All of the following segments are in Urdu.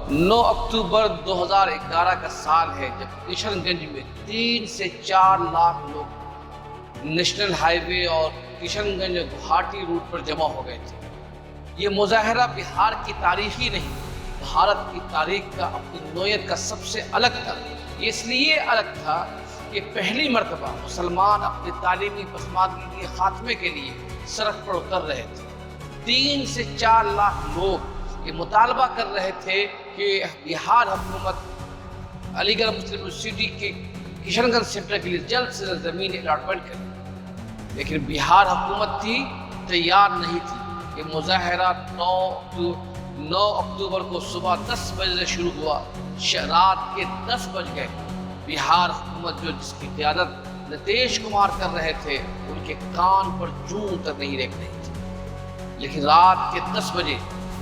9 اکتوبر 2011 کا سال ہے جب کشن گنج میں 3 سے 4 لاکھ لوگ نیشنل ہائی وے اور کشن گنج گوہاٹی روٹ پر جمع ہو گئے تھے۔ یہ مظاہرہ بہار کی تاریخ ہی نہیں، بھارت کی تاریخ کا اپنی نوعیت کا سب سے الگ تھا۔ یہ اس لیے الگ تھا کہ پہلی مرتبہ مسلمان اپنے تعلیمی پسماندگی کے خاتمے کے لیے سڑک پر اتر رہے تھے۔ 3 سے 4 لاکھ لوگ یہ مطالبہ کر رہے تھے کہ بہار حکومت علی گڑھ مسلم یونیورسٹی کے کشن گنج سینٹر کے لیے جلد سے جلد زمین الاٹمنٹ کرے، لیکن بہار حکومت تھی تیار نہیں تھی۔ یہ مظاہرہ 9 اکتوبر کو صبح 10 بجے سے شروع ہوا، رات کے 10 بج گئے۔ بہار حکومت جس کی قیادت نتیش کمار کر رہے تھے، ان کے کان پر جوں تک نہیں ریکھ رہی تھی، لیکن رات کے 10 بجے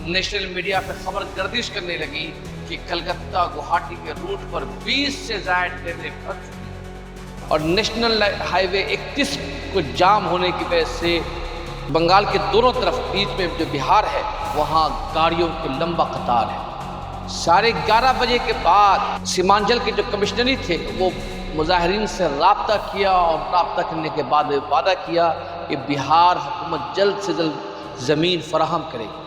نیشنل میڈیا پہ خبر گردش کرنے لگی کہ کلکتہ گوہاٹی کے روٹ پر 20 سے زائد ٹرینیں پھنس چکی ہیں اور نیشنل ہائی وے 31 کو جام ہونے کی وجہ سے بنگال کے دونوں طرف بیچ میں جو بہار ہے وہاں گاڑیوں کی لمبا قطار ہے۔ 11:30 بجے کے بعد سیمانچل کے جو کمشنری تھے وہ مظاہرین سے رابطہ کیا اور رابطہ کرنے کے بعد وعدہ کیا کہ بہار حکومت جلد سے جلد زمین فراہم کرے گی۔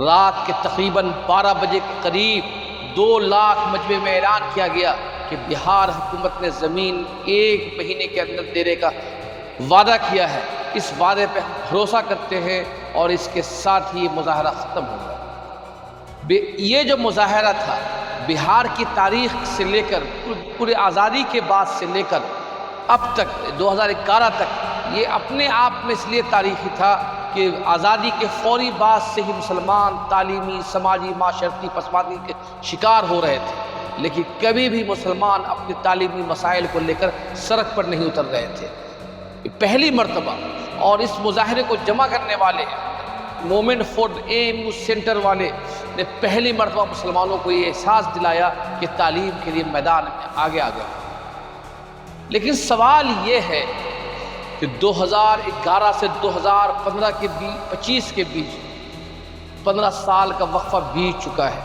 رات کے تقریباً 12 بجے کے قریب 2 لاکھ مجمع میں اعلان کیا گیا کہ بہار حکومت نے زمین 1 مہینے کے اندر دینے کا وعدہ کیا ہے۔ اس وعدے پہ بھروسہ کرتے ہیں اور اس کے ساتھ ہی یہ مظاہرہ ختم ہو گیا۔ یہ جو مظاہرہ تھا بہار کی تاریخ سے لے کر پورے آزادی کے بعد سے لے کر اب تک 2011 تک یہ اپنے آپ میں اس لیے تاریخی تھا کہ آزادی کے فوری بعد سے ہی مسلمان تعلیمی، سماجی، معاشرتی پسماندگی کے شکار ہو رہے تھے، لیکن کبھی بھی مسلمان اپنے تعلیمی مسائل کو لے کر سڑک پر نہیں اتر رہے تھے۔ پہلی مرتبہ اور اس مظاہرے کو جمع کرنے والے مومنٹ فور AMU سینٹر والے نے پہلی مرتبہ مسلمانوں کو یہ احساس دلایا کہ تعلیم کے لیے میدان میں آگے آ گیا۔ لیکن سوال یہ ہے کہ 2011 سے 2015 کے بیچ 25 کے بیچ 15 سال کا وقفہ بیت چکا ہے۔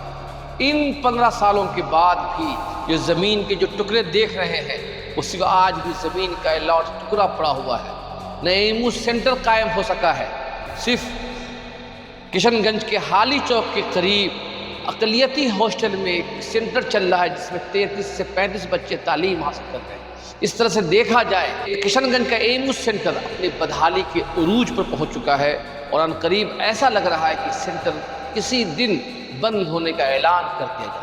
ان 15 سالوں کے بعد بھی جو زمین کے جو ٹکڑے دیکھ رہے ہیں اس کو آج بھی زمین کا لوٹ ٹکڑا پڑا ہوا ہے۔ نہ AMU سینٹر قائم ہو سکا ہے، صرف کشن گنج کے حالی چوک کے قریب اقلیتی ہاسٹل میں ایک سینٹر چل رہا ہے جس میں 33 سے 35 بچے تعلیم حاصل کر رہے ہیں۔ اس طرح سے دیکھا جائے کشن گنج کا AMU سینٹر اپنی بدحالی کے عروج پر پہنچ چکا ہے اور ان قریب ایسا لگ رہا ہے کہ سینٹر کسی دن بند ہونے کا اعلان کر دیا جائے۔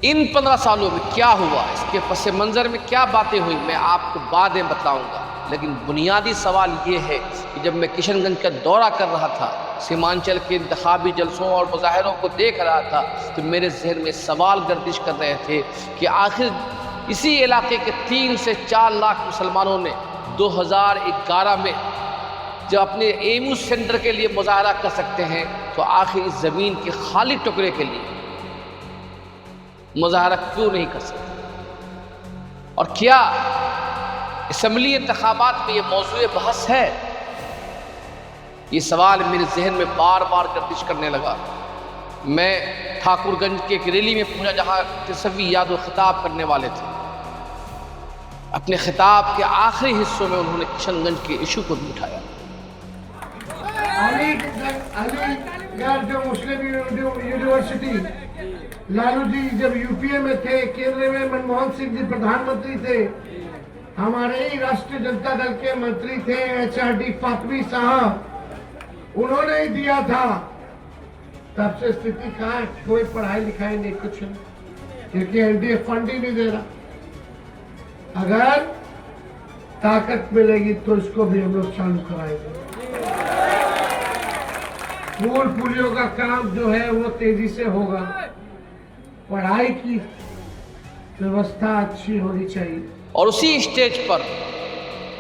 ان 15 سالوں میں کیا ہوا، اس کے پس منظر میں کیا باتیں ہوئی، میں آپ کو بعدیں بتاؤں گا، لیکن بنیادی سوال یہ ہے کہ جب میں کشن گنج کا دورہ کر رہا تھا، سیمانچل کے انتخابی جلسوں اور مظاہروں کو دیکھ رہا تھا، تو میرے ذہن میں سوال گردش کر رہے تھے کہ آخر اسی علاقے کے 3 سے 4 لاکھ مسلمانوں نے 2011 میں جب اپنے AMU سینٹر کے لیے مظاہرہ کر سکتے ہیں تو آخر اس زمین کے خالی ٹکڑے کے لیے مظاہرہ کیوں نہیں کر سکتے؟ اور کیا اسمبلی انتخابات میں یہ موضوع بحث ہے؟ یہ سوال میرے ذہن میں بار بار گردش کرنے لگا۔ میں ٹھاکر گنج کے ایک ریلی میں پہنچا جہاں تصوی یادو خطاب کرنے والے تھے۔ اپنے خطاب کے آخری حصوں میں انہوں نے کشن گنج کے ایشو کو بھی اٹھایا۔ علی گڑھ جو مسلم یونیورسٹی، لالو جی جب UPA میں تھے، کیندر میں منموہن سنگھ جی پردھان منتری تھے، ہمارے ہی راشٹریہ جنتا دل کے منتری تھے HRD فاطمی صاحب، انہوں نے ہی دیا تھا۔ تب سے استھتی کہاں ہے، کوئی پڑھائی لکھائی نہیں، کچھ نہیں، کیونکہ NDA فنڈ ہی نہیں دے رہا۔ اگر طاقت ملے گی تو اس کو بھی ہم لوگ چالو کرائیں گے۔ پھول پھولیوں کا کام جو ہے وہ تیزی سے ہوگا، پڑھائی کی ویوستھا اچھی ہونی چاہیے۔ اور اسی اسٹیج پر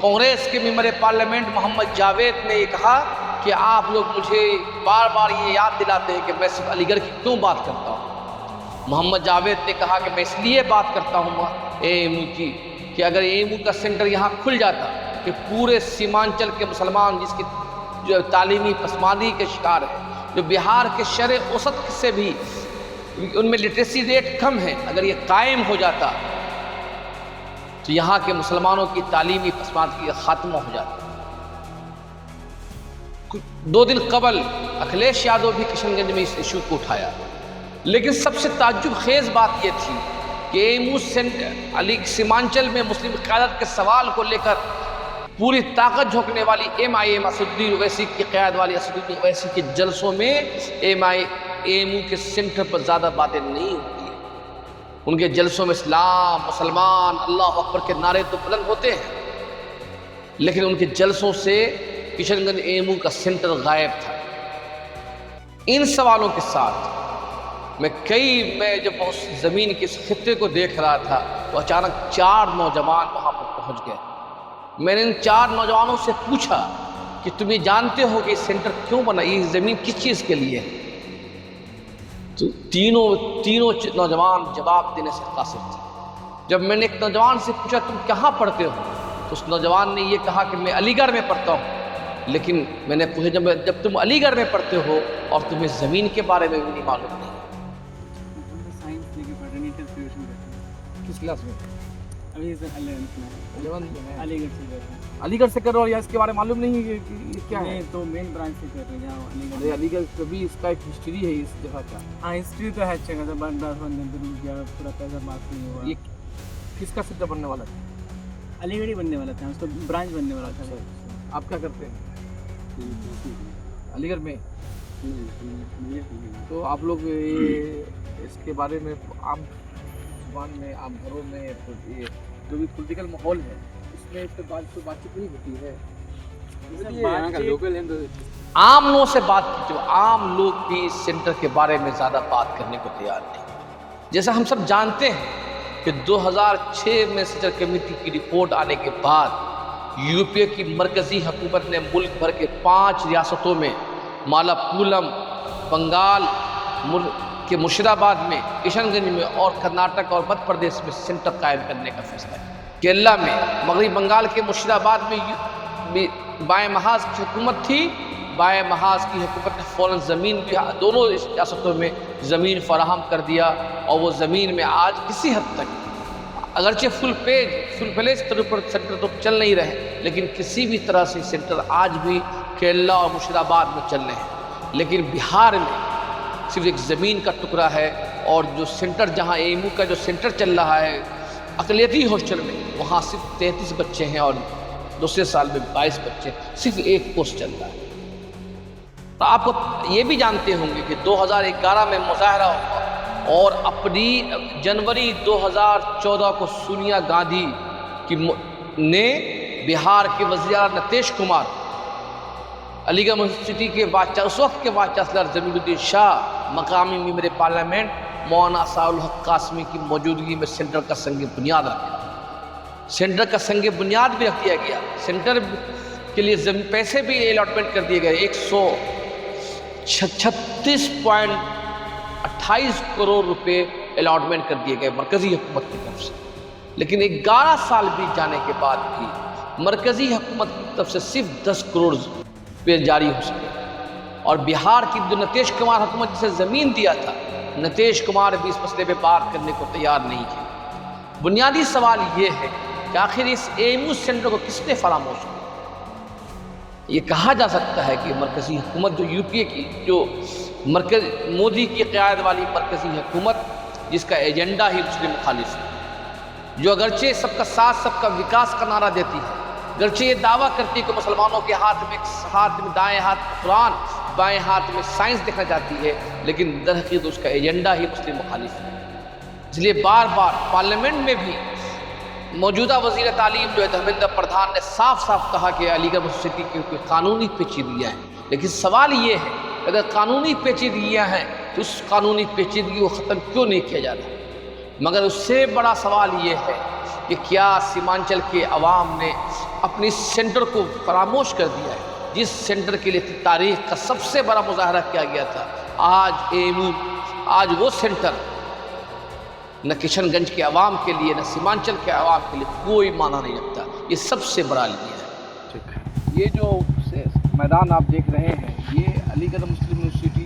کانگریس کے ممبر پارلیمنٹ محمد جاوید نے یہ کہا کہ آپ لوگ مجھے بار بار یہ یاد دلاتے ہیں کہ میں صرف علی گڑھ کی کیوں بات کرتا ہوں۔ محمد جاوید نے کہا کہ میں اس لیے بات کرتا ہوں AMU کی کہ اگر AMU کا سینٹر یہاں کھل جاتا کہ پورے سیمانچل کے مسلمان جس کی جو تعلیمی پسماندگی کے شکار ہے، جو بہار کے شرح اوسط سے بھی ان میں لٹریسی ریٹ کم ہے. اگر یہ قائم ہو جاتا تو یہاں کے مسلمانوں کی تعلیمی پسماندگی کا خاتمہ ہو جاتا. 2 دن قبل اکھلیش یادو بھی کشن گنج میں اس ایشو کو اٹھایا، لیکن سب سے تعجب خیز بات یہ تھی کہ ایمو سینٹر علی سیمانچل میں مسلم قیادت کے سوال کو لے کر پوری طاقت جھونکنے والی MIM اسدالدین اویسی کی قیادت والی اسدالدین اویسی کے جلسوں میں ایمو کے سینٹر پر زیادہ باتیں نہیں ہوتی ہیں. ان کے جلسوں میں اسلام، مسلمان، اللہ اکبر کے نعرے تو بلند ہوتے ہیں، لیکن ان کے جلسوں سے کشن گنج ایمو کا سینٹر غائب تھا. ان سوالوں کے ساتھ میں جب اس زمین کے اس خطے کو دیکھ رہا تھا تو اچانک 4 نوجوان وہاں پر پہنچ گئے. میں نے ان 4 نوجوانوں سے پوچھا کہ تم یہ جانتے ہو کہ یہ سینٹر کیوں بنا، یہ زمین کس چیز کے لیے ہے؟ تو تینوں نوجوان جواب دینے سے قاصر تھے. جب میں نے ایک نوجوان سے پوچھا تم کہاں پڑھتے ہو تو اس نوجوان نے یہ کہا کہ میں علی گڑھ میں پڑھتا ہوں. لیکن میں نے پوچھا جب تم علی گڑھ میں پڑھتے ہو اور تمہیں زمین کے بارے میں بھی نہیں معلوم نہیں. کس کلاس میں؟ ابھی علی گڑھ سے کر رہے ہو یا اس کے بارے میں معلوم نہیں کہ کیا ہے؟ تو مین برانچ سے کر رہے ہیں علی گڑھ کبھی اس کا ایک ہسٹری ہے اس جگہ کا. ہاں ہسٹری تو ہے اچھا خاصا بندہ پورا پیسہ معاف نہیں ہوا. یہ کس کا سینٹر بننے والا تھا؟ علی گڑھ ہی بننے والا تھا، اس کو برانچ بننے والا تھا. آپ کیا کرتے ہیں علی گڑھ میں؟ تو آپ لوگ اس کے بارے میں عام زبان میں، عام گھروں میں یہ جو بھی پولیٹیکل ماحول ہے اس میں اس پہ بات چیت نہیں ہوتی ہے. عام لوگوں سے بات کی، عام لوگ بھی اس سینٹر کے بارے میں زیادہ بات کرنے کو تیار نہیں. جیسا ہم سب جانتے ہیں کہ 2006 میں سینٹر کمیٹی کی رپورٹ آنے کے بعد UPA کی مرکزی حکومت نے ملک بھر کے 5 ریاستوں میں مالاپولم، بنگال کے مرشدآباد میں، کشن گنج میں اور کرناٹک اور مدھیہ پردیش میں سینٹر قائم کرنے کا فیصلہ کیا. کیرلا میں، مغربی بنگال کے مرشدآباد میں بائیں محاذ کی حکومت تھی. بائیں محاذ کی حکومت نے فوراً زمین بھی دونوں ریاستوں میں زمین فراہم کر دیا اور وہ زمین میں آج کسی حد تک اگرچہ فل فلیج طور پر سینٹر تو چل نہیں رہے، لیکن کسی بھی طرح سے سینٹر آج بھی کیرلا اور مرشدآباد میں چل رہے ہیں. لیکن بہار میں صرف ایک زمین کا ٹکڑا ہے، اور جو سینٹر جہاں ایمو کا جو سینٹر چل رہا ہے اقلیتی ہاسٹل میں، وہاں صرف 33 بچے ہیں اور دوسرے سال میں 22 بچے، صرف ایک پوسٹ چل رہا ہے. تو آپ کو یہ بھی جانتے ہوں گے کہ 2011 میں مظاہرہ ہوا اور جنوری 2014 کو سونیا گاندھی نے بہار کے وزیر اعلیٰ نتیش کمار، علی گڑھ یونیورسٹی کے اس وقت کے وائس چانسلر جمیل الدین شاہ، مقامی ممبر پارلیمنٹ مولانا اسرار الحق قاسمی کی موجودگی میں سینٹر کا سنگ بنیاد رکھا. سینٹر کا سنگ بنیاد بھی رکھ دیا گیا. سینٹر کے لیے پیسے بھی الاٹمنٹ کر دیے گئے. 136.28 کروڑ روپے الاٹمنٹ کر دیے گئے مرکزی حکومت کی طرف سے. لیکن 11 سال بیت جانے کے بعد بھی مرکزی حکومت کی طرف سے صرف 10 کروڑ روپے جاری ہو سکے. اور بہار کی جو نتیش کمار حکومت جسے زمین دیا تھا، نتیش کمار بھی اس مسئلے پہ بات کرنے کو تیار نہیں ہے. بنیادی سوال یہ ہے کہ آخر اس ایمو سینٹر کو کس نے فراموش کیا؟ یہ کہا جا سکتا ہے کہ مرکزی حکومت جو UPA کی جو مودی کی قیادت والی مرکزی حکومت، جس کا ایجنڈا ہی مسلم مخالف ہے، جو اگرچہ سب کا ساتھ سب کا وکاس کا نعرہ دیتی ہے، اگرچہ یہ دعویٰ کرتی ہے کہ مسلمانوں کے ہاتھ میں دائیں ہاتھ قرآن، بائیں ہاتھ میں سائنس دیکھنا چاہتی ہے، لیکن در حقیقت اس کا ایجنڈا ہی مسلم مخالف ہے. اس لیے بار بار پارلیمنٹ میں بھی موجودہ وزیر تعلیم جو ہے دھرمیندر پردھان نے صاف صاف کہا کہ علی گڑھ یونیورسٹی کی کوئی قانونی پیچیدگیاں ہیں. لیکن سوال یہ ہے اگر قانونی پیچیدگیاں ہیں تو اس قانونی پیچیدگی کو ختم کیوں نہیں کیا جاتا؟ مگر اس سے بڑا سوال یہ ہے کہ کیا سیمانچل کے عوام نے اپنی سینٹر کو فراموش کر دیا ہے، جس سینٹر کے لیے تاریخ کا سب سے بڑا مظاہرہ کیا گیا تھا. آج وہ سینٹر نہ کشن گنج کے عوام کے لیے نہ سیمانچل کے عوام کے لیے کوئی معنی نہیں رکھتا. یہ سب سے بڑا المیہ ہے. ٹھیک ہے، یہ جو میدان آپ دیکھ رہے ہیں یہ علی گڑھ مسلم یونیورسٹی